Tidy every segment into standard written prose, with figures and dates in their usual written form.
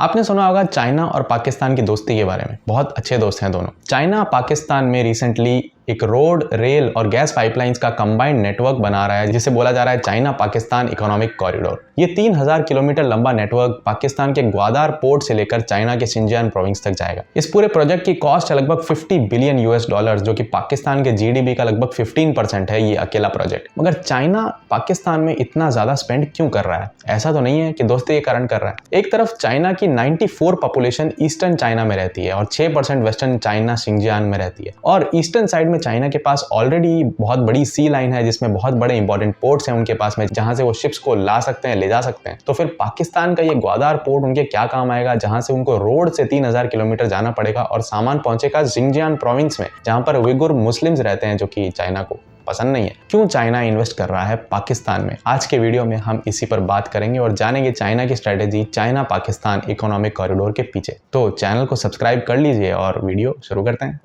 आपने सुना होगा चाइना और पाकिस्तान की दोस्ती के बारे में। बहुत अच्छे दोस्त हैं दोनों। चाइना पाकिस्तान में रिसेंटली एक रोड, रेल और गैस पाइपलाइंस का कंबाइंड नेटवर्क बना रहा है, जिसे बोला जा रहा है चाइना पाकिस्तान इकोनॉमिक कॉरिडोर। ये 3000 किलोमीटर लंबा नेटवर्क पाकिस्तान के ग्वादार पोर्ट से लेकर चाइना के शिनजियांग प्रोविंस तक जाएगा। इस पूरे प्रोजेक्ट की कॉस्ट है लगभग $50 बिलियन, जो कि पाकिस्तान के जीडीपी का लगभग 15% है ये अकेला प्रोजेक्ट। मगर चाइना पाकिस्तान में इतना ज्यादा स्पेंड क्यों कर रहा है? ऐसा तो नहीं है कि दोस्ती के कारण कर रहा है। एक तरफ चाइना की 94 पॉपुलेशन ईस्टर्न चाइना में रहती है और 6% वेस्टर्न चाइना शिनजियांग में रहती है, और ईस्टर्न साइड में चाइना के पास ऑलरेडी बहुत बड़ी सी लाइन है जिसमें बहुत बड़े इंपॉर्टेंट पोर्ट्स हैं उनके पास में, जहां से वो शिप्स को ला सकते हैं, ले जा सकते हैं। तो फिर पाकिस्तान का ये ग्वादार पोर्ट उनके क्या काम आएगा, जहां से उनको रोड से 3000 किलोमीटर जाना पड़ेगा और सामान पहुंचेगा शिनजियांग प्रोविंस में, जहां पर उइगुर मुस्लिम्स रहते हैं, जो कि चाइना को पसंद नहीं है। क्यों चाइना इन्वेस्ट कर रहा है पाकिस्तान में? आज के वीडियो में हम इसी पर बात करेंगे और जानेंगे चाइना की strategy China Pakistan economic corridor के पीछे। तो चैनल को सब्सक्राइब कर लीजिए और वीडियो शुरू करते हैं।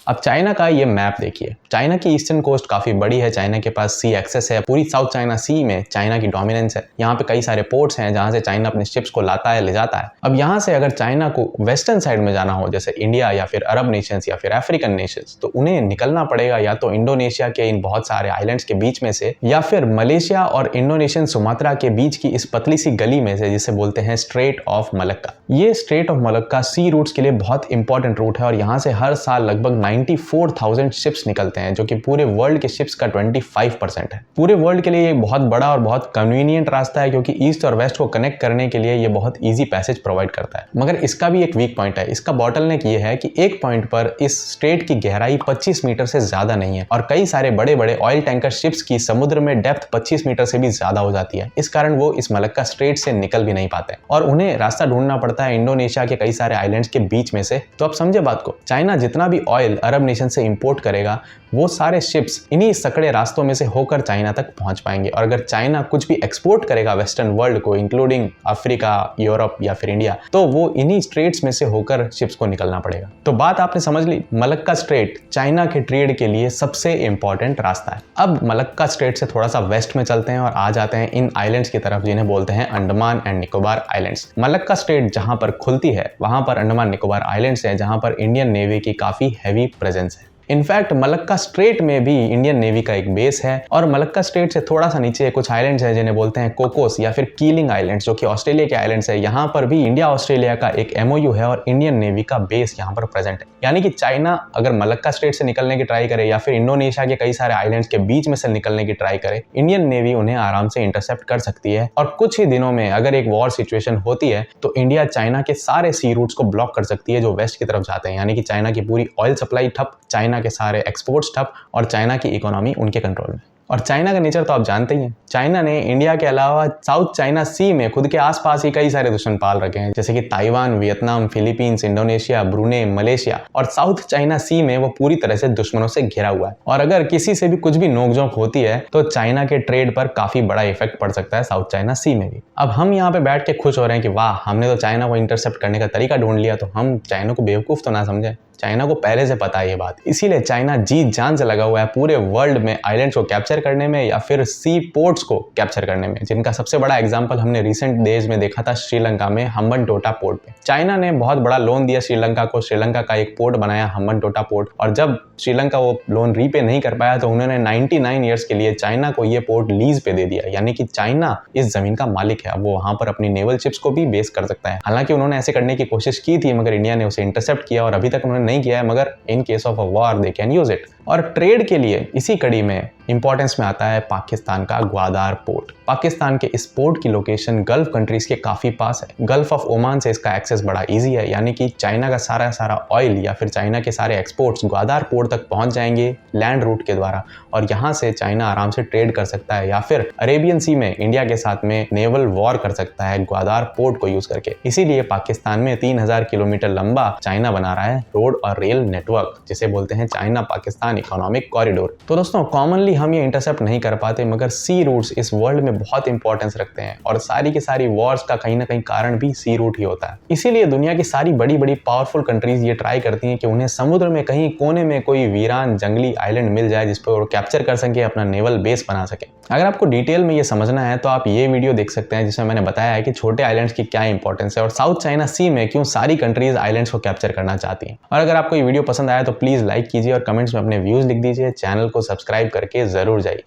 अब चाइना का ये मैप देखिए। चाइना की ईस्टर्न कोस्ट काफी बड़ी है, चाइना के पास सी एक्सेस है, पूरी साउथ चाइना सी में चाइना की डोमिनेंस है। यहाँ पे कई सारे पोर्ट्स हैं जहाँ से चाइना अपने शिप्स को लाता है, ले जाता है। अब यहाँ से अगर चाइना को वेस्टर्न साइड में जाना हो, जैसे इंडिया या फिर अरब नेशंस या फिर अफ्रीकन नेशंस, तो उन्हें निकलना पड़ेगा या तो इंडोनेशिया के इन बहुत सारे आइलैंड्स के बीच में से, या फिर मलेशिया और इंडोनेशियन सुमात्रा के बीच की इस पतली सी गली में से, जिसे बोलते हैं स्ट्रेट ऑफ मलक्का। ये straight of Malacca sea routes के लिए बहुत इंपॉर्टेंट रूट है और यहाँ से हर साल लगभग 94,000 शिप्स निकलते हैं, जो कि पूरे वर्ल्ड के शिप्स का 25% है। पूरे वर्ल्ड के लिए ये बहुत बड़ा और बहुत कन्वीनियंट रास्ता है, क्योंकि ईस्ट और वेस्ट को कनेक्ट करने के लिए ये बहुत इजी पैसेज प्रोवाइड करता है। मगर इसका भी एक वीक पॉइंट है। इसका बॉटलनेक ये है कि एक पॉइंट पर इस स्ट्रेट की गहराई 25 मीटर से ज्यादा नहीं है, और कई सारे बड़े बड़े ऑयल टैंकर शिप्स की समुद्र में डेप्थ 25 मीटर से भी ज्यादा हो जाती है। इस कारण वो इस मलक्का स्ट्रेट से निकल भी नहीं पाते और उन्हें रास्ता ढूंढना पड़ता है इंडोनेशिया के कई सारे आइलैंड्स के बीच में से। तो अब समझे बात को, चाइना जितना भी ऑयल अरब नेशन से इंपोर्ट करेगा, वो सारे शिप्स इन्हीं सकड़े रास्तों में से होकर चाइना तक पहुंच पाएंगे। और अगर चाइना कुछ भी एक्सपोर्ट करेगा वेस्टर्न वर्ल्ड को, इंक्लूडिंग अफ्रीका, यूरोप या फिर इंडिया, तो वो इन्हीं स्ट्रेट्स में से होकर शिप्स को निकलना पड़ेगा। तो बात आपने समझ ली, मलक्का स्ट्रेट चाइना के ट्रेड के लिए सबसे इंपॉर्टेंट रास्ता है। अब मलक्का स्ट्रेट से थोड़ा सा वेस्ट में चलते हैं और आ जाते हैं इन आइलैंड्स की तरफ, जिन्हें बोलते हैं Andaman and Nicobar islands. Malacca strait जहां पर खुलती है, वहां पर अंडमान निकोबार आइलैंड्स है, जहां पर इंडियन नेवी की काफी हैवी प्रेजेंस है। इनफैक्ट मलक्का स्ट्रेट में भी इंडियन नेवी का एक बेस है, और मलक्का स्ट्रेट से थोड़ा सा नीचे कुछ आइलैंड्स हैं जिन्हें बोलते हैं कोकोस या फिर कीलिंग आइलैंड्स, जो कि ऑस्ट्रेलिया के आइलैंड्स है। यहाँ पर भी इंडिया ऑस्ट्रेलिया का एक MOU है और इंडियन नेवी का बेस यहाँ पर प्रेजेंट है। यानी कि चाइना अगर मलक्का स्ट्रेट से निकलने की ट्राई करे या फिर इंडोनेशिया के कई सारे आइलैंड्स के बीच में से निकलने की ट्राई करे, इंडियन नेवी उन्हें आराम से इंटरसेप्ट कर सकती है। और कुछ ही दिनों में अगर एक वॉर सिचुएशन होती है तो इंडिया चाइना के सारे सी रूट्स को ब्लॉक कर सकती है जो वेस्ट की तरफ जाते हैं। यानी कि चाइना की पूरी ऑयल सप्लाई ठप, चाइना के सारे एक्सपोर्ट्स ठप और चाइना की इकोनॉमी उनके कंट्रोल में। और चाइना का नेचर तो आप जानते ही हैं। चाइना ने इंडिया के अलावा साउथ चाइना सी में खुद के आसपास ही कई सारे दुश्मन पाल रखे हैं, जैसे कि Taiwan, Vietnam, Philippines, Indonesia, Brunei, Malaysia, और साउथ चाइना सी में वो पूरी तरह से दुश्मनों से घिरा हुआ है। और अगर किसी से भी कुछ भी नोकझोंक होती है तो चाइना के ट्रेड पर काफी बड़ा इफेक्ट पड़ सकता है साउथ चाइना सी में भी। अब हम यहाँ पे बैठ के खुश हो रहे हैं कि वाह, हमने तो चाइना को इंटरसेप्ट करने का तरीका ढूंढ लिया, तो हम चाइना को बेवकूफ तो ना समझे। चाइना को पहले से पता है ये बात, इसीलिए चाइना जी जान से लगा हुआ है पूरे वर्ल्ड में आइलैंड्स को कैप्चर करने में या फिर सी पोर्ट्स को कैप्चर करने में, जिनका सबसे बड़ा एग्जांपल हमने रिसेंट डेज में देखा था श्रीलंका में हम्बनटोटा पोर्ट पे। चाइना ने बहुत बड़ा लोन दिया श्रीलंका को, श्रीलंका का एक पोर्ट बनाया हम्बनटोटा पोर्ट, और जब श्रीलंका वो लोन रीपे नहीं कर पाया तो उन्होंने 99 ईयर्स के लिए चाइना को ये पोर्ट लीज पे दे दिया। यानी कि चाइना इस जमीन का मालिक है, अब वो वहां पर अपनी नेवल शिप्स को भी बेस कर सकता है। हालांकि उन्होंने ऐसे करने की कोशिश की थी, मगर इंडिया ने उसे इंटरसेप्ट किया और अभी तक उन्होंने नहीं किया है, मगर in case of a war they can use it. और ट्रेड के लिए इसी कड़ी में इंपॉर्टेंस में आता है पाकिस्तान का ग्वादार पोर्ट। पाकिस्तान के इस पोर्ट की लोकेशन गल्फ कंट्रीज के काफी पास है। गल्फ ऑफ ओमान से इसका एक्सेस बड़ा इजी है, यानी कि चाइना का सारा ऑयल या फिर चाइना के सारे एक्सपोर्ट्स ग्वादार पोर्ट तक पहुंच जाएंगे लैंड रूट के द्वारा, और यहाँ से चाइना आराम से ट्रेड कर सकता है या फिर अरेबियन सी में इंडिया के साथ में नेवल वॉर कर सकता है ग्वादार पोर्ट को यूज करके। इसीलिए पाकिस्तान में 3000 किलोमीटर लंबा चाइना बना रहा है रोड और रेल नेटवर्क, जिसे बोलते हैं China Pakistan non economic corridor. तो दोस्तों कॉमनली हम ये इंटरसेप्ट नहीं कर पाते, मगर सी रूट्स इस वर्ल्ड में बहुत इंपॉर्टेंस रखते हैं और सारी की सारी वॉर्स का कहीं ना कहीं कारण भी सी रूट ही होता है। इसीलिए दुनिया की सारी बड़ी बड़ी पावरफुल कंट्रीज ये ट्राई करती हैं कि उन्हें समुद्र में कहीं कोने में कोई वीरान जंगली आइलैंड मिल जाए जिस पर वो कैप्चर कर सके, अपना नेवल बेस बना सके। अगर आपको डिटेल में ये समझना है तो आप ये वीडियो देख सकते हैं जिसमें मैंने बताया है कि छोटे आइलैंड्स की क्या इंपॉर्टेंस है और साउथ चाइना सी में क्यों सारी कंट्रीज आइलैंड्स को कैप्चर करना चाहती हैं। और अगर आपको ये वीडियो पसंद आया तो प्लीज लाइक कीजिए और कमेंट्स में अपने व्यूज लिख दीजिए। चैनल को सब्सक्राइब करके जरूर जाइए।